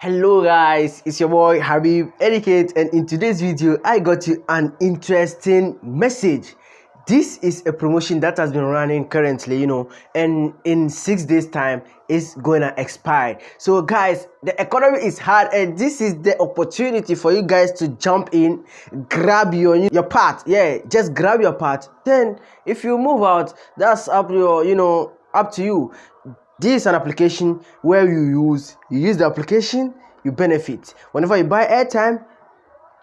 Hello guys, it's your boy Habib Etiquette, and in today's video I got you an interesting message. This is a promotion that has been running currently, and in 6 days time it's gonna expire. So guys, the economy is hard and this is the opportunity for you guys to jump in, grab your part. Yeah, just grab your part. Then if you move out, that's up to you. This is an application where you use the application, you benefit. Whenever you buy airtime,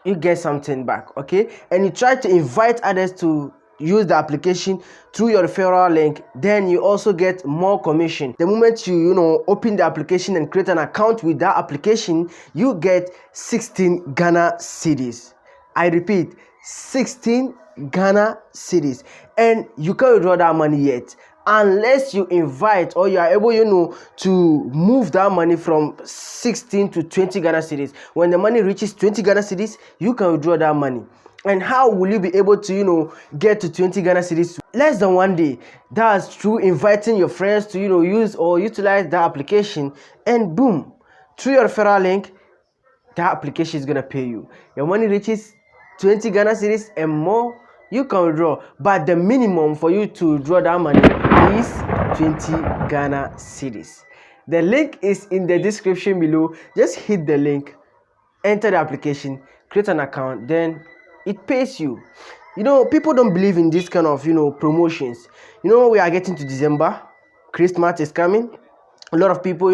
you get something back, okay? And you try to invite others to use the application through your referral link, then you also get more commission. The moment you open the application and create an account with that application, you get 16 Ghana cedis. I repeat, 16 Ghana cedis, and you can't withdraw that money yet unless you invite or you are able to move that money from 16 to 20 Ghana cedis. When the money reaches 20 Ghana cedis, you can withdraw that money. And how will you be able to get to 20 Ghana cedis less than one day? That's through inviting your friends to use or utilize that application, and boom, through your referral link, that application is gonna pay you. Your money reaches 20 Ghana cedis and more, you can withdraw, but the minimum for you to withdraw that money is 20 Ghana cedis. The link is in the description below. Just hit the link, enter the application, create an account, then it pays you. People don't believe in this kind of promotions. We are getting to December, Christmas is coming. A lot of people,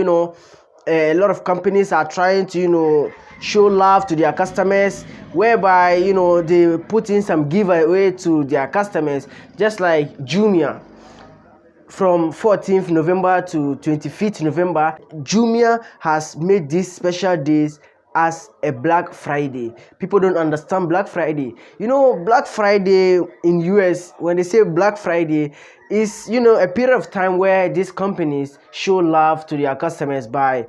a lot of companies are trying to show love to their customers, whereby they put in some giveaway to their customers, just like Jumia. From 14th November to 25th November, Jumia has made these special days as a Black Friday. People don't understand Black Friday. Black Friday in US, when they say Black Friday, is a period of time where these companies show love to their customers by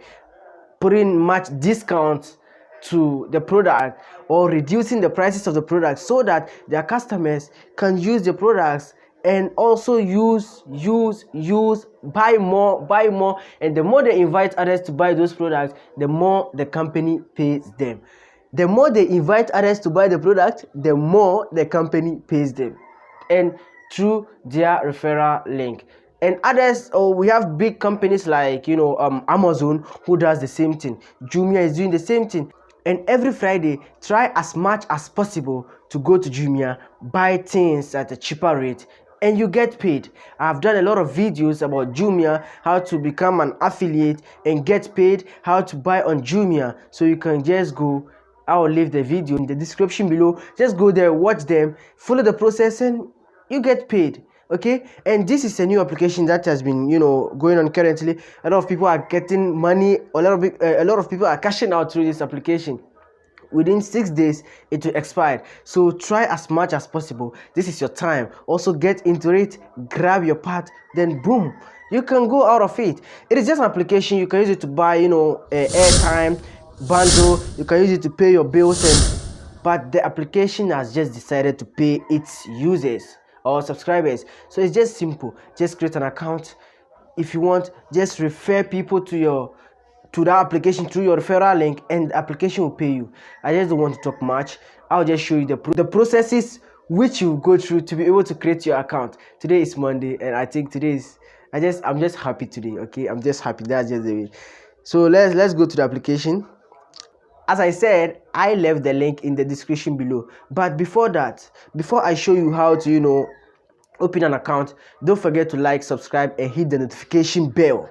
putting much discounts to the product or reducing the prices of the product so that their customers can use the products and also use, buy more, and the more they invite others to buy those products, the more the company pays them. The more they invite others to buy the product, the more the company pays them, and through their referral link. And others, we have big companies like Amazon, who does the same thing. Jumia is doing the same thing. And every Friday, try as much as possible to go to Jumia, buy things at a cheaper rate, and you get paid. I've done a lot of videos about Jumia, how to become an affiliate and get paid, how to buy on Jumia. So you can just go, I'll leave the video in the description below. Just go there, watch them, follow the process, and you get paid. Okay, and this is a new application that has been going on currently. A lot of people are getting money. A lot of people are cashing out through this application. Within 6 days it will expire, so try as much as possible. This is your time. Also get into it, grab your part, then boom, you can go out of it. It is just an application. You can use it to buy airtime, bundle. You can use it to pay your bills, but the application has just decided to pay its users or subscribers. So it's just simple. Just create an account. If you want, just refer people to that application through your referral link, and the application will pay you. I just don't want to talk much. I'll just show you the processes which you go through to be able to create your account. Today is Monday, and I think I'm just happy today. Okay, I'm just happy. That's just the way. So let's go to the application. As I said, I left the link in the description below. But before I show you how to open an account, don't forget to like, subscribe, and hit the notification bell.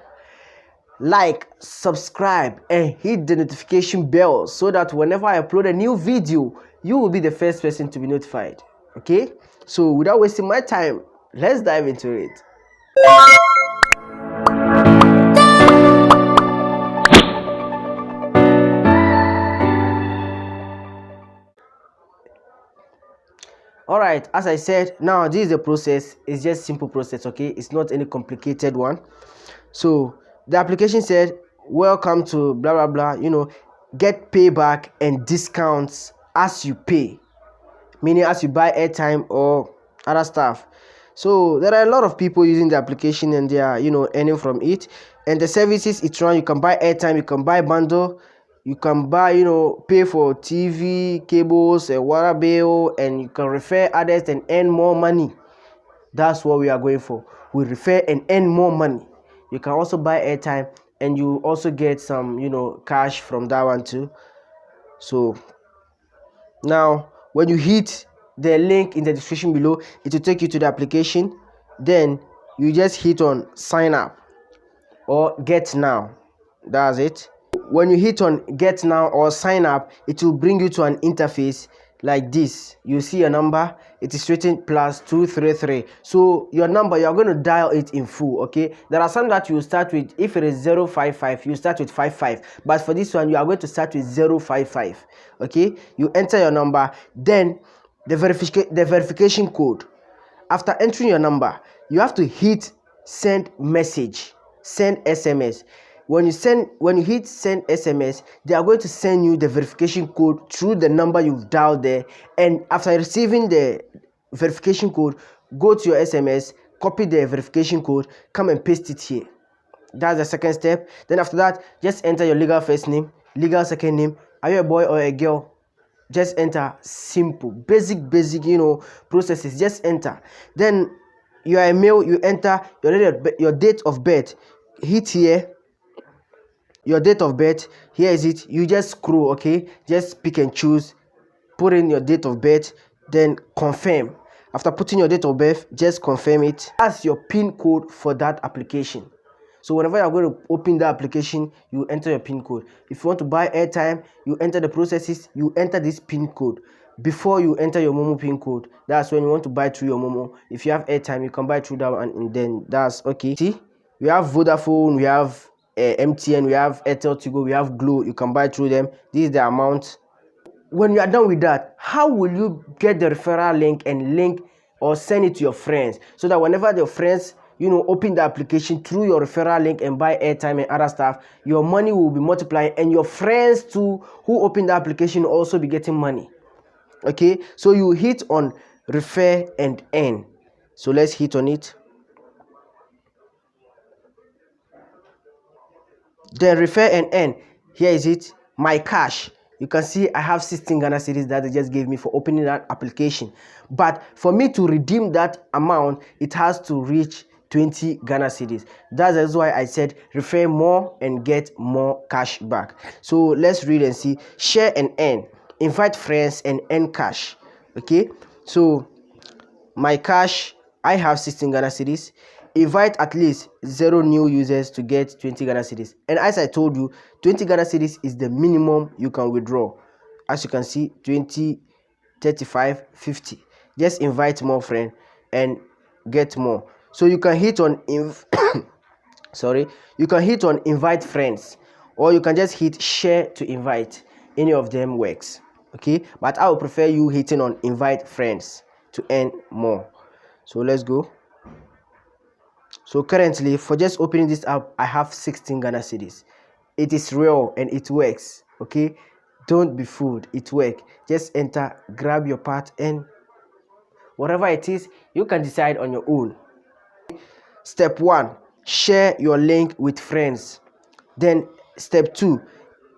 Like, subscribe, and hit the notification bell so that whenever I upload a new video, you will be the first person to be notified. Okay, so without wasting my time, let's dive into it. Alright, as I said, now this is the process. It's just simple process. Okay, it's not any complicated one. So the application said, welcome to blah blah blah, get payback and discounts as you pay, meaning as you buy airtime or other stuff. So there are a lot of people using the application and they are earning from it. And the services it runs, you can buy airtime, you can buy bundle, You can buy, pay for TV, cables, a water bill, and you can refer others and earn more money. That's what we are going for. We refer and earn more money. You can also buy airtime and you also get some, cash from that one too. So now when you hit the link in the description below, it will take you to the application. Then you just hit on sign up or get now. That's it. When you hit on get now or sign up, it will bring you to an interface like this. You see your number, it is written +233. So your number, you're going to dial it in full. Okay, there are some that you start with. If it is 055, you start with 55, but for this one you are going to start with 055. Okay, you enter your number, then the verification code. After entering your number, you have to hit send message, send SMS. When you hit send SMS, they are going to send you the verification code through the number you've dialed there. And after receiving the verification code, go to your SMS, copy the verification code, come and paste it here. That's the second step. Then after that, just enter your legal first name, legal second name. Are you a boy or a girl? Just enter. Simple, basic, processes. Just enter. Then you are a male, you enter your date of birth. Hit here your date of birth. Here is it. You just scroll. Okay, just pick and choose, put in your date of birth, then confirm. After putting your date of birth, just confirm it. That's your PIN code for that application. So whenever you're going to open the application, you enter your PIN code. If you want to buy airtime, you enter the processes, you enter this PIN code before you enter your Momo PIN code. That's when you want to buy through your Momo. If you have airtime, you can buy through that one, and then that's okay. See, we have Vodafone, we have MTN, we have Airtel Tigo, we have Glo. You can buy through them. This is the amount. When you are done with that, how will you get the referral link and link or send it to your friends, so that whenever your friends open the application through your referral link and buy airtime and other stuff, your money will be multiplying, and your friends too who open the application will also be getting money. Okay, so you hit on refer and earn. So let's hit on it. Then refer and earn. Here is it, my cash. You can see I have 16 Ghana cedis that they just gave me for opening that application. But for me to redeem that amount, it has to reach 20 Ghana cedis. That's why I said refer more and get more cash back. So let's read and see. Share and earn. Invite friends and earn cash. Okay, so my cash, I have 16 Ghana cedis. Invite at least 0 new users to get 20 Ghana cedis. And as I told you, 20 Ghana cedis is the minimum you can withdraw. As you can see, 20, 35, 50. Just invite more friends and get more. So you can hit on you can hit on invite friends, or you can just hit share to invite. Any of them works. Okay, but I would prefer you hitting on invite friends to earn more. So let's go. So currently, for just opening this app, I have 16 Ghana cedis. It is real and it works. Okay, don't be fooled. It works. Just enter, grab your part, and whatever it is, you can decide on your own. Step 1, share your link with friends. Then step 2,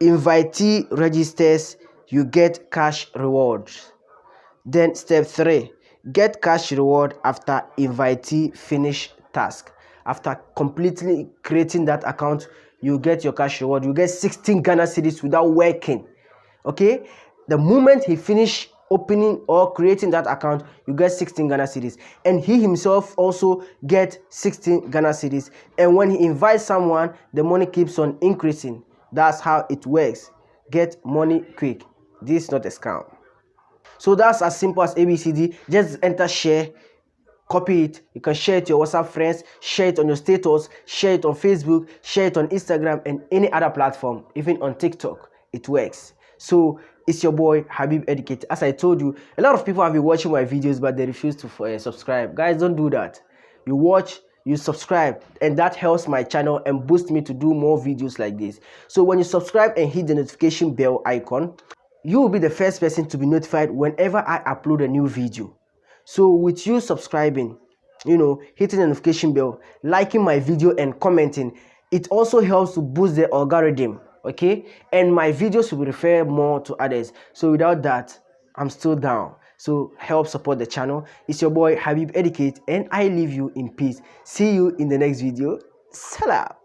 invitee registers, you get cash rewards. Then step 3, get cash reward after invitee finish task. After completely creating that account, you get your cash reward. You get 16 Ghana cedis without working. Okay, the moment he finish opening or creating that account, you get 16 Ghana cedis, and he himself also get 16 Ghana cedis. And when he invites someone, the money keeps on increasing. That's how it works. Get money quick. This is not a scam. So that's as simple as ABCD. Just enter share, copy it. You can share it to your WhatsApp friends, share it on your status, share it on Facebook, share it on Instagram and any other platform, even on TikTok. It works. So it's your boy Habib Educate. As I told you, a lot of people have been watching my videos, but they refuse to subscribe. Guys, don't do that. You watch, you subscribe, and that helps my channel and boosts me to do more videos like this. So when you subscribe and hit the notification bell icon, you will be the first person to be notified whenever I upload a new video. So with you subscribing, hitting the notification bell, liking my video and commenting, it also helps to boost the algorithm. okay, and my videos will refer more to others. So without that, I'm still down. So help support the channel. It's your boy Habib Educate, and I leave you in peace. See you in the next video. Salam.